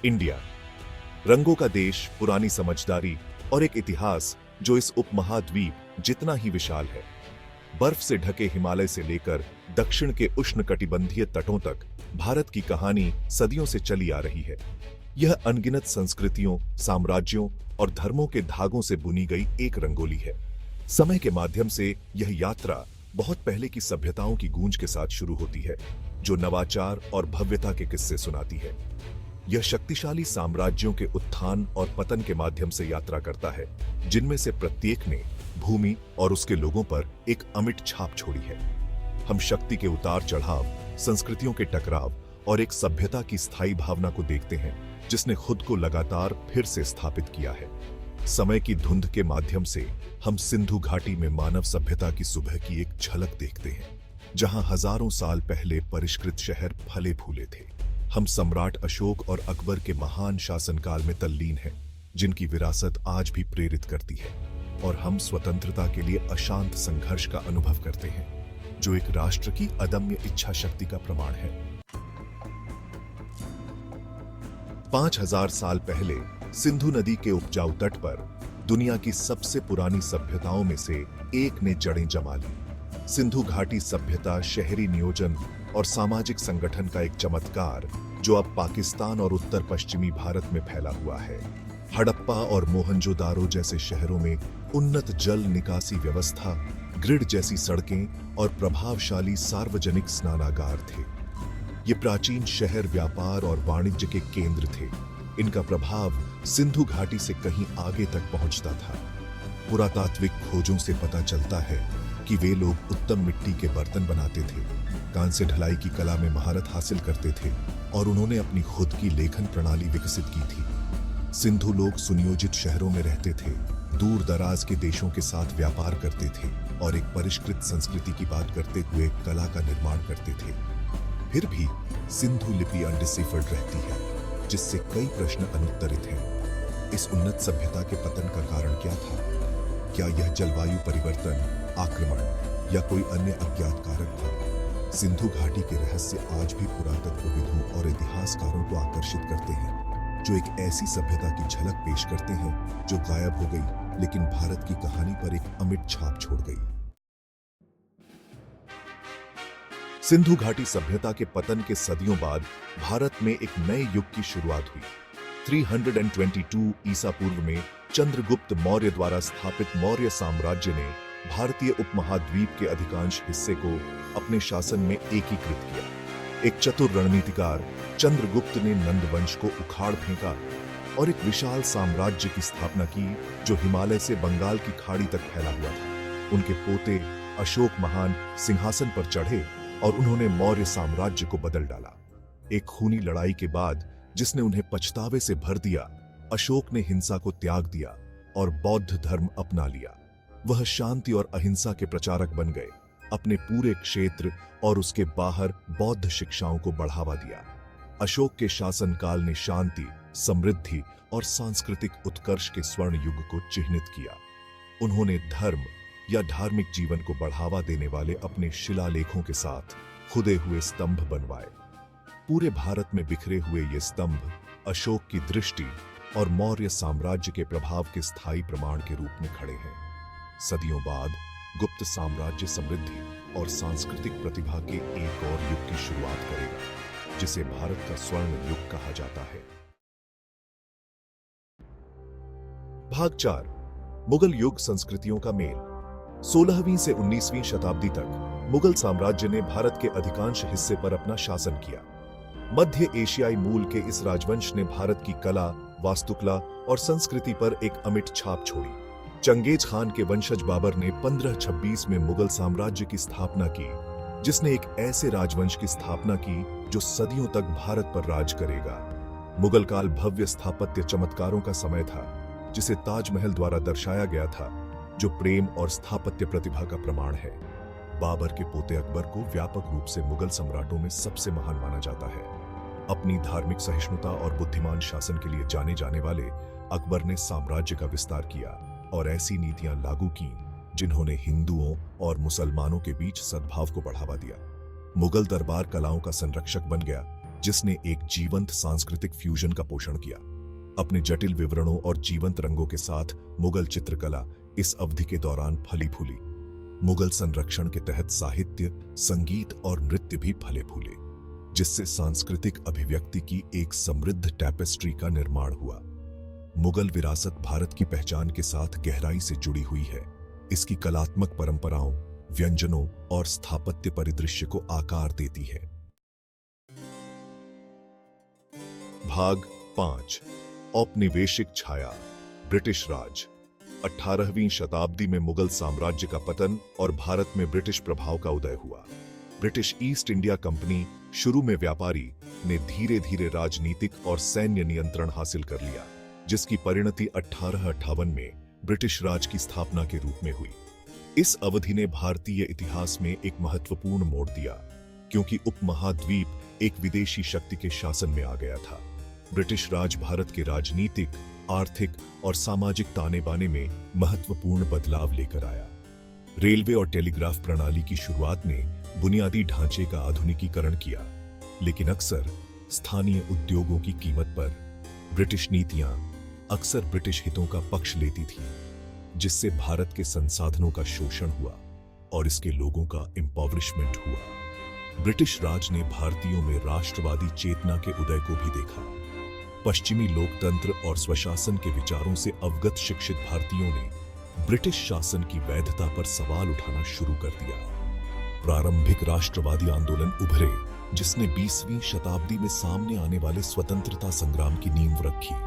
India, रंगों का देश, पुरानी समझदारी और एक इतिहास जो इस उपमहाद्वीप जितना ही विशाल है। बर्फ से ढके हिमालय से लेकर दक्षिण के उष्णकटिबंधीय तटों तक भारत की कहानी सदियों से चली आ रही है। यह अनगिनत संस्कृतियों, साम्राज्यों और धर्मों के धागों से बुनी गई एक रंगोली है। समय के माध्यम से यह यात्रा बहुत पहले की सभ्यताओं की गूंज के साथ शुरू होती है, जो नवाचार और भव्यता के किस्से सुनाती है। यह शक्तिशाली साम्राज्यों के उत्थान और पतन के माध्यम से यात्रा करता है, जिनमें से प्रत्येक ने भूमि और उसके लोगों पर एक अमिट छाप छोड़ी है। हम शक्ति के उतार चढ़ाव, संस्कृतियों के टकराव और एक सभ्यता की स्थायी भावना को देखते हैं, जिसने खुद को लगातार फिर से स्थापित किया है। समय की धुंध के माध्यम से हम सिंधु घाटी में मानव सभ्यता की सुबह की एक झलक देखते हैं, जहां हजारों साल पहले परिष्कृत शहर फले फूले थे। हम सम्राट अशोक और अकबर के महान शासनकाल में तल्लीन हैं, जिनकी विरासत आज भी प्रेरित करती है। और हम स्वतंत्रता के लिए अशांत संघर्ष का अनुभव करते हैं, जो एक राष्ट्र की अदम्य इच्छा शक्ति का प्रमाण है। 5000 साल पहले सिंधु नदी के उपजाऊ तट पर दुनिया की सबसे पुरानी सभ्यताओं में से एक ने जड़ें जमा ली। सिंधु घाटी सभ्यता शहरी नियोजन और सामाजिक संगठन का एक चमत्कार, जो अब पाकिस्तान और उत्तर पश्चिमी भारत में फैला हुआ है। हड़प्पा और मोहनजोदारो जैसे शहरों में उन्नत जल निकासी व्यवस्था, ग्रिड जैसी सड़कें और प्रभावशाली सार्वजनिक स्नानागार थे। ये प्राचीन शहर व्यापार और वाणिज्य के केंद्र थे। इनका प्रभाव सिंधु घाटी से कहीं आगे तक पहुंचता था। पुरातात्विक खोजों से पता चलता है कि वे लोग उत्तम मिट्टी के बर्तन बनाते थे, कांस्य ढलाई की कला में महारत हासिल करते थे और उन्होंने अपनी खुद की लेखन प्रणाली विकसित की थी। सिंधु लोग सुनियोजित शहरों में रहते थे, दूर दराज के देशों के साथ व्यापार करते थे और एक परिष्कृत संस्कृति की बात करते हुए कला का निर्माण करते थे। फिर भी सिंधु लिपि अनडिसिफर्ड रहती है, जिससे कई प्रश्न अनुत्तरित हैं। इस उन्नत सभ्यता के पतन का कारण क्या था? क्या यह जलवायु परिवर्तन, आक्रमण या कोई अन्य अज्ञात कारक था? सिंधु घाटी के रहस्य आज भी पुरातत्वविदों और इतिहासकारों को आकर्षित करते हैं, जो एक ऐसी सभ्यता की झलक पेश करते हैं जो गायब हो गई, लेकिन भारत की कहानी पर एक अमिट छाप छोड़ गई। सिंधु घाटी सभ्यता के पतन के सदियों बाद भारत में एक नए युग की शुरुआत हुई। 322 ईसा पूर्व में चंद्रगुप्त मौर्य द्वारा स्थापित मौर्य साम्राज्य ने भारतीय उपमहाद्वीप के अधिकांश हिस्से को अपने शासन में एकीकृत किया। एक चतुर रणनीतिकार चंद्रगुप्त ने नंद वंश को उखाड़ फेंका और एक विशाल साम्राज्य की स्थापना की, जो हिमालय से बंगाल की खाड़ी तक फैला हुआ था। उनके पोते अशोक महान सिंहासन पर चढ़े और उन्होंने मौर्य साम्राज्य को बदल डाला। एक खूनी लड़ाई के बाद, जिसने उन्हें पछतावे से भर दिया, अशोक ने हिंसा को त्याग दिया और बौद्ध धर्म अपना लिया। वह शांति और अहिंसा के प्रचारक बन गए। अपने पूरे क्षेत्र और उसके बाहर बौद्ध शिक्षाओं को बढ़ावा दिया। अशोक के शासनकाल ने शांति, समृद्धि और सांस्कृतिक उत्कर्ष के स्वर्ण युग को चिह्नित किया। उन्होंने धर्म या धार्मिक जीवन को बढ़ावा देने वाले अपने शिलालेखों के साथ खुदे हुए स्तंभ बनवाए। पूरे भारत में बिखरे हुए ये स्तंभ अशोक की दृष्टि और मौर्य साम्राज्य के प्रभाव के स्थायी प्रमाण के रूप में खड़े हैं। सदियों बाद गुप्त साम्राज्य समृद्धि और सांस्कृतिक प्रतिभा के एक और युग की शुरुआत करेगा, जिसे भारत का स्वर्ण युग कहा जाता है। भाग 4, मुगल युग संस्कृतियों का मेल। 16वीं से 19वीं शताब्दी तक मुगल साम्राज्य ने भारत के अधिकांश हिस्से पर अपना शासन किया। मध्य एशियाई मूल के इस राजवंश ने भारत की कला, वास्तुकला और संस्कृति पर एक अमिट छाप छोड़ी। चंगेज खान के वंशज बाबर ने 1526 में मुगल साम्राज्य की स्थापना की, जिसने एक ऐसे राजवंश की स्थापना की जो सदियों तक भारत पर राज करेगा। मुगल काल भव्य स्थापत्य चमत्कारों का समय था, जिसे ताजमहल द्वारा दर्शाया गया था, जो प्रेम और स्थापत्य प्रतिभा का प्रमाण है। बाबर के पोते अकबर को व्यापक रूप से मुगल सम्राटों में सबसे महान माना जाता है। अपनी धार्मिक सहिष्णुता और बुद्धिमान शासन के लिए जाने जाने वाले अकबर ने साम्राज्य का विस्तार किया और ऐसी नीतियां लागू की जिन्होंने हिंदुओं और मुसलमानों के बीच सद्भाव को बढ़ावा दिया। मुगल दरबार कलाओं का संरक्षक बन गया जिसने एक जीवंत सांस्कृतिक फ्यूजन का पोषण किया। अपने जटिल विवरणों और जीवंत रंगों के साथ मुगल चित्रकला इस अवधि के दौरान फली फूली। मुगल संरक्षण के तहत साहित्य, संगीत और नृत्य भी फले फूले, जिससे सांस्कृतिक अभिव्यक्ति की एक समृद्ध टैपेस्ट्री का निर्माण हुआ। मुगल विरासत भारत की पहचान के साथ गहराई से जुड़ी हुई है। इसकी कलात्मक परंपराओं, व्यंजनों और स्थापत्य परिदृश्य को आकार देती है। भाग 5। औपनिवेशिक छाया। ब्रिटिश राज। 18वीं शताब्दी में मुगल साम्राज्य का पतन और भारत में ब्रिटिश प्रभाव का उदय हुआ। ब्रिटिश ईस्ट इंडिया कंपनी, शुरू में व्यापारी, ने धीरे धीरे राजनीतिक और सैन्य नियंत्रण हासिल कर लिया, जिसकी परिणति 1858 में ब्रिटिश राज की स्थापना के रूप में हुई। इस अवधि ने भारतीय इतिहास में एक महत्वपूर्ण मोड़ दिया, क्योंकि उपमहाद्वीप एक विदेशी शक्ति के शासन में आ गया था। ब्रिटिश राज भारत के राजनीतिक, आर्थिक और सामाजिक ताने बाने में महत्वपूर्ण बदलाव लेकर आया। रेलवे और टेलीग्राफ प्रणाली की शुरुआत ने बुनियादी ढांचे का आधुनिकीकरण किया, लेकिन अक्सर स्थानीय उद्योगों की कीमत पर। ब्रिटिश नीतियां अक्सर ब्रिटिश हितों का पक्ष लेती थीं, जिससे भारत के संसाधनों का शोषण हुआ और इसके लोगों का इम्पॉवरिशमेंट हुआ। ब्रिटिश राज ने भारतीयों में राष्ट्रवादी चेतना के उदय को भी देखा। पश्चिमी लोकतंत्र और स्वशासन के विचारों से अवगत शिक्षित भारतीयों ने ब्रिटिश शासन की वैधता पर सवाल उठाना शुरू कर दिया। प्रारंभिक राष्ट्रवादी आंदोलन उभरे, जिसने 20वीं शताब्दी में सामने आने वाले स्वतंत्रता संग्राम की नींव रखी।